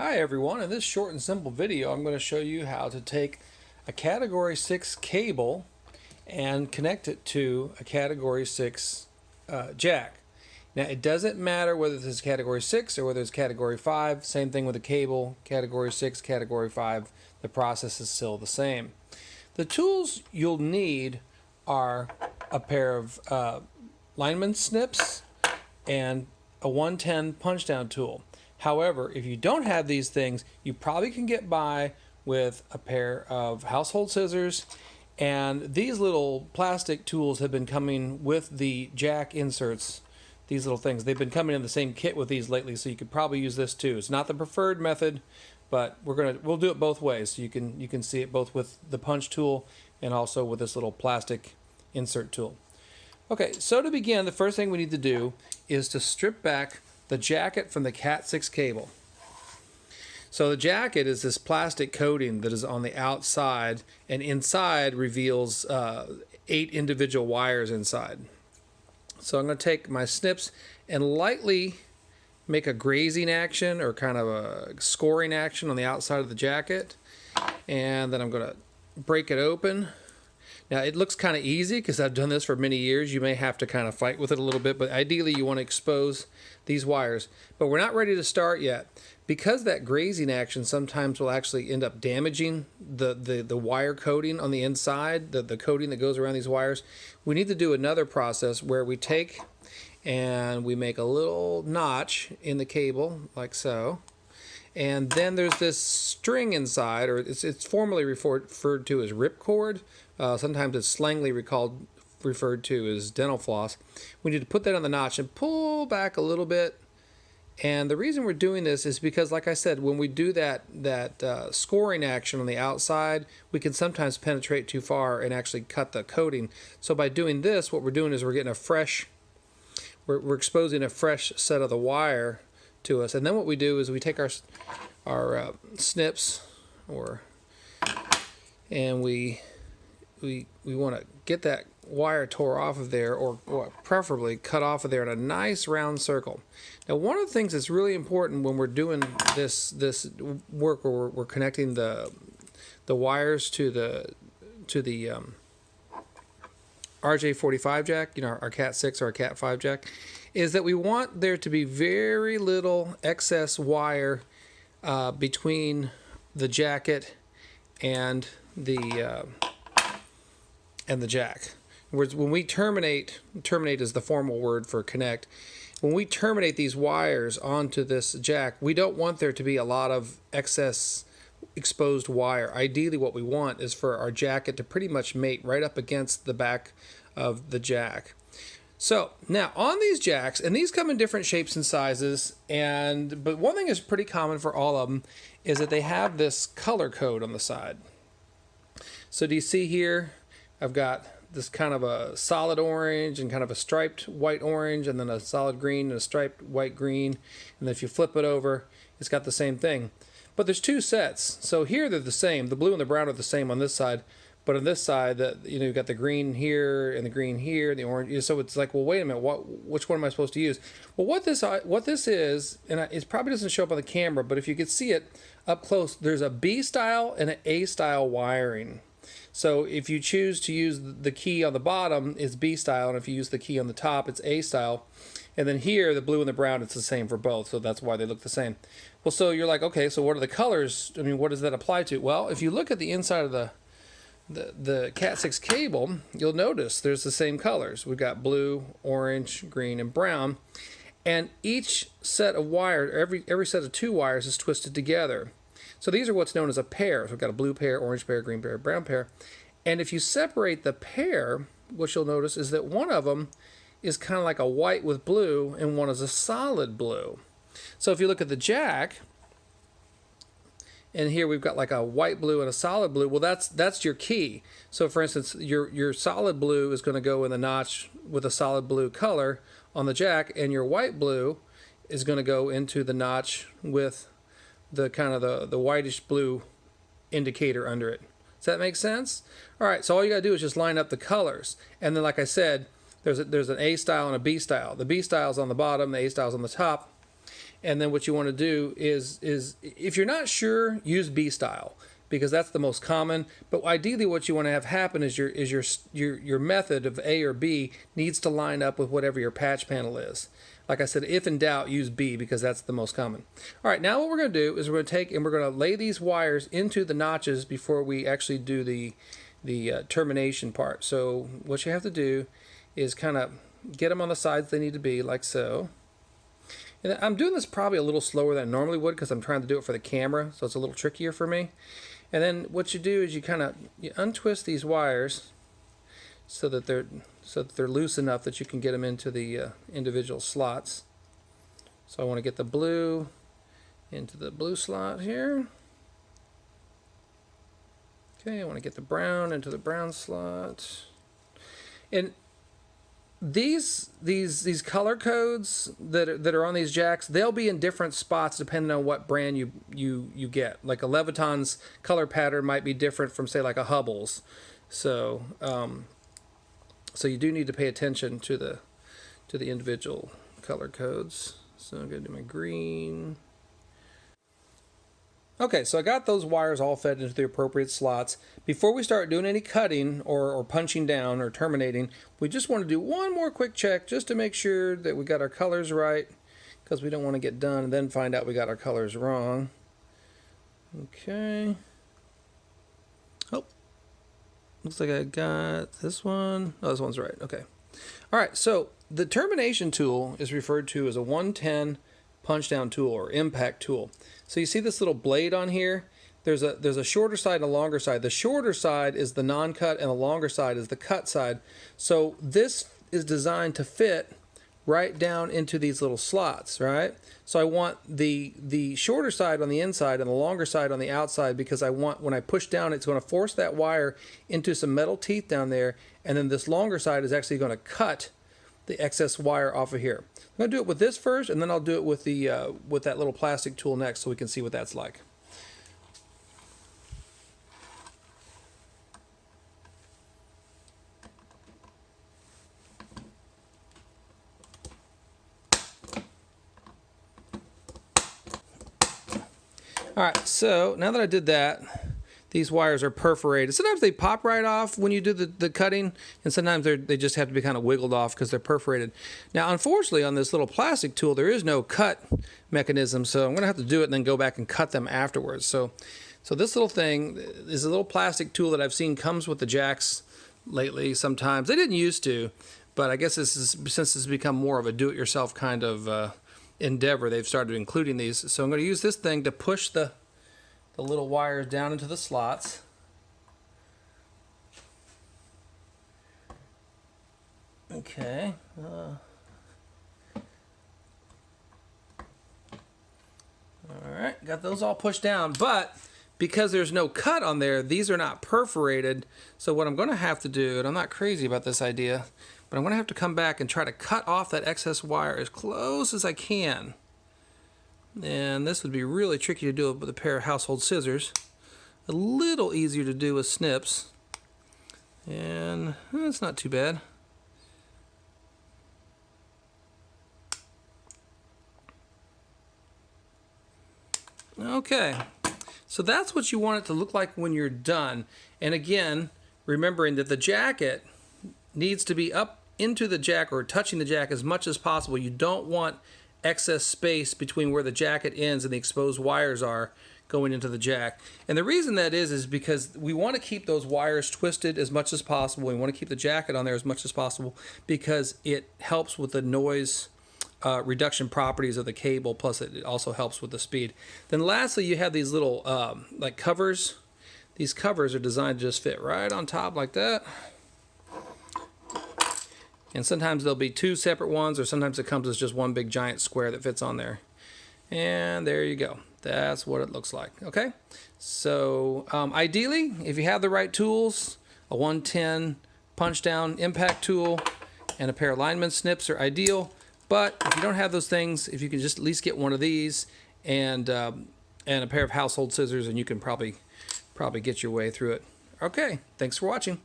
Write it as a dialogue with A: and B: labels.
A: Hi everyone, in this short and simple video I'm going to show you how to take a Category 6 cable and connect it to a Category 6 jack. Now it doesn't matter whether this is Category 6 or whether it's Category 5, same thing with the cable, Category 6, Category 5, the process is still the same. The tools you'll need are a pair of lineman snips and a 110 punch down tool. However, if you don't have these things, you probably can get by with a pair of household scissors, and these little plastic tools have been coming with the jack inserts. These little things, they've been coming in the same kit with these lately, so you could probably use this too. It's not the preferred method, but we'll do it both ways. So you can see it both with the punch tool and also with this little plastic insert tool. Okay, so to begin, the first thing we need to do is to strip back the jacket from the Cat6 cable. So the jacket is this plastic coating that is on the outside, and inside reveals 8 individual wires inside. So I'm going to take my snips and lightly make a grazing action or kind of a scoring action on the outside of the jacket, and then I'm going to break it open. Now it looks kind of easy because I've done this for many years. You may have to kind of fight with it a little bit, but ideally you want to expose these wires. But we're not ready to start yet. Because that grazing action sometimes will actually end up damaging the wire coating on the inside, the coating that goes around these wires, we need to do another process where we take and we make a little notch in the cable like so. And then there's this string inside, or it's formally referred to as ripcord. Sometimes it's slangily referred to as dental floss. We need to put that on the notch and pull back a little bit. And the reason we're doing this is because, like I said, when we do that scoring action on the outside, we can sometimes penetrate too far and actually cut the coating. So by doing this, what we're doing is we're getting we're exposing a fresh set of the wire to us. And then what we do is we take our snips, and we want to get that wire tore off of there, or preferably cut off of there in a nice round circle. Now, one of the things that's really important when we're doing this work, where we're connecting the wires to the RJ45 jack, our Cat6 or our Cat5 jack, is that we want there to be very little excess wire between the jacket and the jack. Whereas when we terminate is the formal word for connect. When we terminate these wires onto this jack, we don't want there to be a lot of excess exposed wire. Ideally, what we want is for our jacket to pretty much mate right up against the back of the jack. So now on these jacks, and these come in different shapes and sizes, but one thing is pretty common for all of them is that they have this color code on the side. So do you see here? I've got this kind of a solid orange and kind of a striped white orange, and then a solid green and a striped white green. And then if you flip it over, it's got the same thing. But there's 2 sets. So here they're the same. The blue and the brown are the same on this side. But on this side, you've got the green here and the green here, the orange. So it's like, well, wait a minute, which one am I supposed to use? Well, what this is, and it probably doesn't show up on the camera, but if you could see it up close, there's a B style and an A style wiring. So if you choose to use the key on the bottom, it's B style, and if you use the key on the top, it's A style. And then here, the blue and the brown, it's the same for both, so that's why they look the same. Well, so you're like, okay, so what are the colors? I mean, what does that apply to? Well, if you look at the inside of the Cat6 cable, you'll notice there's the same colors. We've got blue, orange, green, and brown. And each set of wires, every set of 2 wires is twisted together. So these are what's known as a pair. So we've got a blue pair, orange pair, green pair, brown pair. And if you separate the pair, what you'll notice is that one of them is kind of like a white with blue, and one is a solid blue. So if you look at the jack, and here we've got like a white blue and a solid blue, well, that's your key. So for instance, your solid blue is going to go in the notch with a solid blue color on the jack, and your white blue is going to go into the notch with the kind of the whitish blue indicator under it. Does that make sense? All right, so all you got to do is just line up the colors. And then, like I said, there's an A style and a B style. The B style is on the bottom, the A style is on the top. And then what you want to do is if you're not sure, use B style, because that's the most common. But ideally what you want to have happen is your method of A or B needs to line up with whatever your patch panel is. Like I said, if in doubt, use B, because that's the most common. All right, now what we're going to do is we're going to take and we're going to lay these wires into the notches before we actually do the termination part. So what you have to do is kind of get them on the sides they need to be, like so. And I'm doing this probably a little slower than I normally would because I'm trying to do it for the camera, so it's a little trickier for me. And then what you do is you untwist these wires so that they're loose enough that you can get them into the individual slots. So I want to get the blue into the blue slot here. Okay, I want to get the brown into the brown slot. And these color codes that are on these jacks, they'll be in different spots depending on what brand you get. Like a Leviton's color pattern might be different from, say, like a Hubble's. So so you do need to pay attention to the individual color codes. So I'm going to do my green. Okay, so I got those wires all fed into the appropriate slots. Before we start doing any cutting or punching down or terminating, we just want to do one more quick check just to make sure that we got our colors right, because we don't want to get done and then find out we got our colors wrong. Okay. Oh, looks like I got this one. Oh, this one's right. Okay. All right, so the termination tool is referred to as a 110 punch down tool or impact tool. So you see this little blade on here? There's a shorter side and a longer side. The shorter side is the non-cut and the longer side is the cut side. So this is designed to fit right down into these little slots, right? So I want the shorter side on the inside and the longer side on the outside, because I want, when I push down, it's going to force that wire into some metal teeth down there, and then this longer side is actually going to cut the excess wire off of here. I'm going to do it with this first, and then I'll do it with the with that little plastic tool next, so we can see what that's like. All right, so now that I did that, these wires are perforated. Sometimes they pop right off when you do the cutting, and sometimes they just have to be kind of wiggled off because they're perforated. Now, unfortunately, on this little plastic tool, there is no cut mechanism, so I'm going to have to do it and then go back and cut them afterwards. So this little thing is a little plastic tool that I've seen comes with the jacks lately sometimes. They didn't used to, but I guess since it's become more of a do-it-yourself kind of endeavor, they've started including these. So I'm going to use this thing to push the little wires down into the slots. Okay. Alright, got those all pushed down, but because there's no cut on there, these are not perforated. So what I'm going to have to do, and I'm not crazy about this idea, but I'm going to have to come back and try to cut off that excess wire as close as I can. And this would be really tricky to do with a pair of household scissors. A little easier to do with snips. And it's not too bad. Okay, so that's what you want it to look like when you're done. And again, remembering that the jacket needs to be up into the jack or touching the jack as much as possible. You don't want excess space between where the jacket ends and the exposed wires are going into the jack. And the reason that is because we want to keep those wires twisted as much as possible. We want to keep the jacket on there as much as possible because it helps with the noise reduction properties of the cable, plus it also helps with the speed. Then lastly, you have these little like covers. These covers are designed to just fit right on top like that. And sometimes there'll be two separate ones, or sometimes it comes as just one big giant square that fits on there. And there you go. That's what it looks like. Okay, so ideally, if you have the right tools, a 110 punch down impact tool and a pair of lineman snips are ideal. But if you don't have those things, if you can just at least get one of these and a pair of household scissors, and you can probably get your way through it. Okay, thanks for watching.